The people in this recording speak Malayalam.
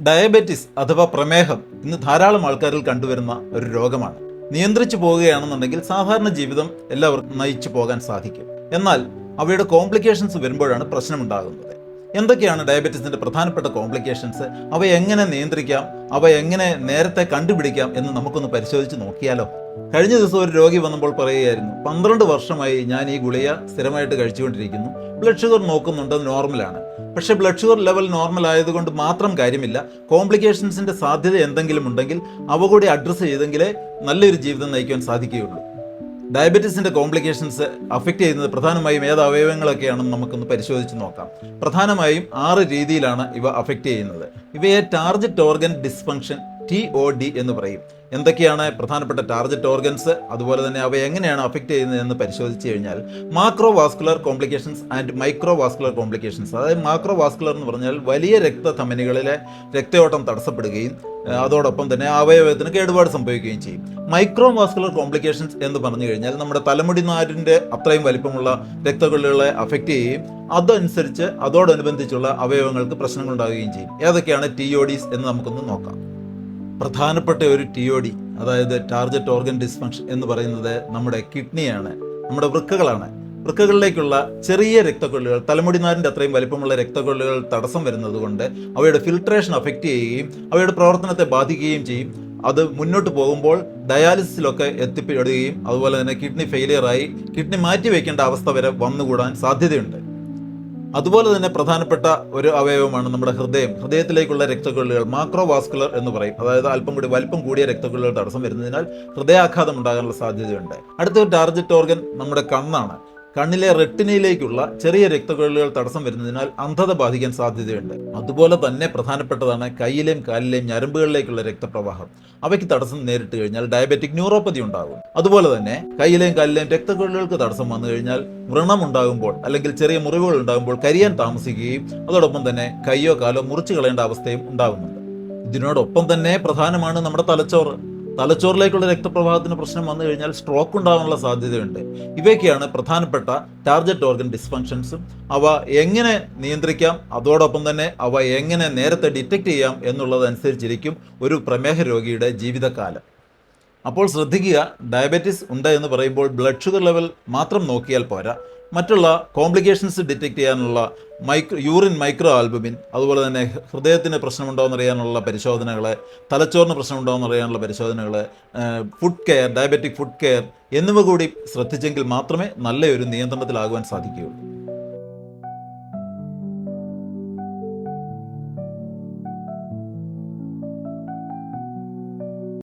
ഡയബറ്റിസ് അഥവാ പ്രമേഹം ഇന്ന് ധാരാളം ആൾക്കാരിൽ കണ്ടുവരുന്ന ഒരു രോഗമാണ്. നിയന്ത്രിച്ചു പോവുകയാണെന്നുണ്ടെങ്കിൽ സാധാരണ ജീവിതം എല്ലാവർക്കും നയിച്ചു പോകാൻ സാധിക്കും. എന്നാൽ അവയുടെ കോംപ്ലിക്കേഷൻസ് വരുമ്പോഴാണ് പ്രശ്നമുണ്ടാകുന്നത്. എന്തൊക്കെയാണ് ഡയബറ്റീസിന്റെ പ്രധാനപ്പെട്ട കോംപ്ലിക്കേഷൻസ്, അവ എങ്ങനെ നിയന്ത്രിക്കാം, അവ എങ്ങനെ നേരത്തെ കണ്ടുപിടിക്കാം എന്ന് നമുക്കൊന്ന് പരിശോധിച്ച് നോക്കിയാലോ? കഴിഞ്ഞ ദിവസം ഒരു രോഗി വന്നപ്പോൾ പറയുകയായിരുന്നു, 12 വർഷമായി ഞാൻ ഈ ഗുളിക സ്ഥിരമായിട്ട് കഴിച്ചുകൊണ്ടിരിക്കുന്നു, ബ്ലഡ് ഷുഗർ നോക്കുന്നുണ്ട്, നോർമലാണ്. പക്ഷേ ബ്ലഡ് ഷുഗർ ലെവൽ നോർമൽ ആയതുകൊണ്ട് മാത്രം കാര്യമില്ല, കോംപ്ലിക്കേഷൻസിന്റെ സാധ്യത എന്തെങ്കിലും ഉണ്ടെങ്കിൽ അവ കൂടി അഡ്രസ്സ് ചെയ്തെങ്കിലേ നല്ലൊരു ജീവിതം നയിക്കാൻ സാധിക്കുകയുള്ളൂ. ഡയബറ്റീസിന്റെ കോംപ്ലിക്കേഷൻസ് അഫക്റ്റ് ചെയ്യുന്നത് പ്രധാനമായും ഏത് അവയവങ്ങളൊക്കെയാണെന്ന് നമുക്കൊന്ന് പരിശോധിച്ച് നോക്കാം. പ്രധാനമായും 6 രീതിയിലാണ് ഇവ അഫക്റ്റ് ചെയ്യുന്നത്. ഇവയെ ടാർഗറ്റ് ഓർഗൻ ഡിസ്ഫങ്ഷൻ TOD എന്ന് പറയും. എന്തൊക്കെയാണ് പ്രധാനപ്പെട്ട ടാർഗറ്റ് ഓർഗൻസ്, അതുപോലെ തന്നെ അവ എങ്ങനെയാണ് അഫക്റ്റ് ചെയ്യുന്നത് എന്ന് പരിശോധിച്ച് കഴിഞ്ഞാൽ macro vascular complications and micro vascular complications. അതായത് മാക്രോ വാസ്കുലർ എന്ന് പറഞ്ഞാൽ വലിയ രക്തധമനികളിലെ രക്തയോട്ടം തടസ്സപ്പെടുകയും അതോടൊപ്പം തന്നെ അവയവത്തിന് കേടുപാട് സംഭവിക്കുകയും ചെയ്യും. മൈക്രോ വാസ്കുലർ കോംപ്ലിക്കേഷൻസ് എന്ന് പറഞ്ഞു കഴിഞ്ഞാൽ നമ്മുടെ തലമുടി നാരിൻ്റെ അത്രയും വലിപ്പമുള്ള രക്തക്കൊള്ളികളെ അഫക്റ്റ് ചെയ്യുകയും അതനുസരിച്ച് അതോടനുബന്ധിച്ചുള്ള അവയവങ്ങൾക്ക് പ്രശ്നങ്ങൾ ഉണ്ടാവുകയും ചെയ്യും. ഏതൊക്കെയാണ് TODs എന്ന് നമുക്കൊന്ന് നോക്കാം. പ്രധാനപ്പെട്ട ഒരു TOD, അതായത് ടാർഗറ്റ് ഓർഗൻ ഡിസ്ഫങ്ഷൻ എന്ന് പറയുന്നത് നമ്മുടെ കിഡ്നിയാണ്, നമ്മുടെ വൃക്കകളാണ്. വൃക്കകളിലേക്കുള്ള ചെറിയ രക്തക്കൊള്ളികൾ, തലമുടിനാരിൻ്റെ അത്രയും വലിപ്പമുള്ള രക്തക്കൊള്ളികൾ തടസ്സം വരുന്നത് കൊണ്ട് അവയുടെ ഫിൽട്രേഷൻ അഫക്റ്റ് ചെയ്യുകയും അവയുടെ പ്രവർത്തനത്തെ ബാധിക്കുകയും ചെയ്യും. അത് മുന്നോട്ട് പോകുമ്പോൾ ഡയാലിസിസിലൊക്കെ എത്തിപ്പെടുകയും അതുപോലെ തന്നെ കിഡ്നി ഫെയിലിയറായി കിഡ്നി മാറ്റിവെക്കേണ്ട അവസ്ഥ വരെ വന്നുകൂടാൻ സാധ്യതയുണ്ട്. അതുപോലെ തന്നെ പ്രധാനപ്പെട്ട ഒരു അവയവമാണ് നമ്മുടെ ഹൃദയം. ഹൃദയത്തിലേക്കുള്ള രക്തക്കൊള്ളികൾ മാക്രോ വാസ്കുലർ എന്ന് പറയും. അതായത് അല്പം കൂടി വലിപ്പം കൂടിയ രക്തക്കൊള്ളികൾ തടസ്സം വരുന്നതിനാൽ ഹൃദയാഘാതം ഉണ്ടാകാനുള്ള സാധ്യതയുണ്ട്. അടുത്ത ടാർഗറ്റ് ഓർഗൻ നമ്മുടെ കണ്ണാണ്. കണ്ണിലെ റെട്ടിനയിലേക്കുള്ള ചെറിയ രക്തക്കൊള്ളികൾ തടസ്സം വരുന്നതിനാൽ അന്ധത ബാധിക്കാൻ സാധ്യതയുണ്ട്. അതുപോലെ തന്നെ പ്രധാനപ്പെട്ടതാണ് കൈയിലെയും കാലിലെയും ഞരമ്പുകളിലേക്കുള്ള രക്തപ്രവാഹം. അവയ്ക്ക് തടസ്സം നേരിട്ട് കഴിഞ്ഞാൽ ഡയബറ്റിക് ന്യൂറോപ്പതി ഉണ്ടാകും. അതുപോലെ തന്നെ കൈയിലെയും കാലിലെയും രക്തക്കൊള്ളികൾക്ക് തടസ്സം വന്നു കഴിഞ്ഞാൽ വ്രണം ഉണ്ടാകുമ്പോൾ അല്ലെങ്കിൽ ചെറിയ മുറിവുകൾ ഉണ്ടാകുമ്പോൾ കരിയാൻ താമസിക്കുകയും അതോടൊപ്പം തന്നെ കൈയോ കാലോ മുറിച്ചു കളയേണ്ട അവസ്ഥയും ഉണ്ടാകുന്നുണ്ട്. ഇതിനോടൊപ്പം തന്നെ പ്രധാനമാണ് നമ്മുടെ തലച്ചോറ്. തലച്ചോറിലേക്കുള്ള രക്തപ്രവാഹത്തിന് പ്രശ്നം വന്നു കഴിഞ്ഞാൽ സ്ട്രോക്ക് ഉണ്ടാകാനുള്ള സാധ്യതയുണ്ട്. ഇവയൊക്കെയാണ് പ്രധാനപ്പെട്ട ടാർഗറ്റ് ഓർഗൻ ഡിസ്ഫങ്ഷൻസും. അവ എങ്ങനെ നിയന്ത്രിക്കാം, അതോടൊപ്പം തന്നെ അവ എങ്ങനെ നേരത്തെ ഡിറ്റക്റ്റ് ചെയ്യാം എന്നുള്ളതനുസരിച്ചിരിക്കും ഒരു പ്രമേഹ രോഗിയുടെ ജീവിതകാലം. അപ്പോൾ ശ്രദ്ധിക്കുക, ഡയബറ്റീസ് ഉണ്ട് എന്ന് പറയുമ്പോൾ ബ്ലഡ് ഷുഗർ ലെവൽ മാത്രം നോക്കിയാൽ പോരാ, മറ്റുള്ള കോംപ്ലിക്കേഷൻസ് ഡിറ്റക്റ്റ് ചെയ്യാനുള്ള യൂറിൻ മൈക്രോ ആൽബുമിൻ, അതുപോലെ തന്നെ ഹൃദയത്തിന് പ്രശ്നമുണ്ടോ എന്നറിയാനുള്ള പരിശോധനകൾ, തലച്ചോറിന് പ്രശ്നമുണ്ടോ എന്നറിയാനുള്ള പരിശോധനകൾ, food care, diabetic food care എന്നിവ കൂടി ശ്രദ്ധിച്ചെങ്കിൽ മാത്രമേ നല്ലൊരു നിയന്ത്രണത്തിലാകുവാൻ സാധിക്കുകയുള്ളൂ.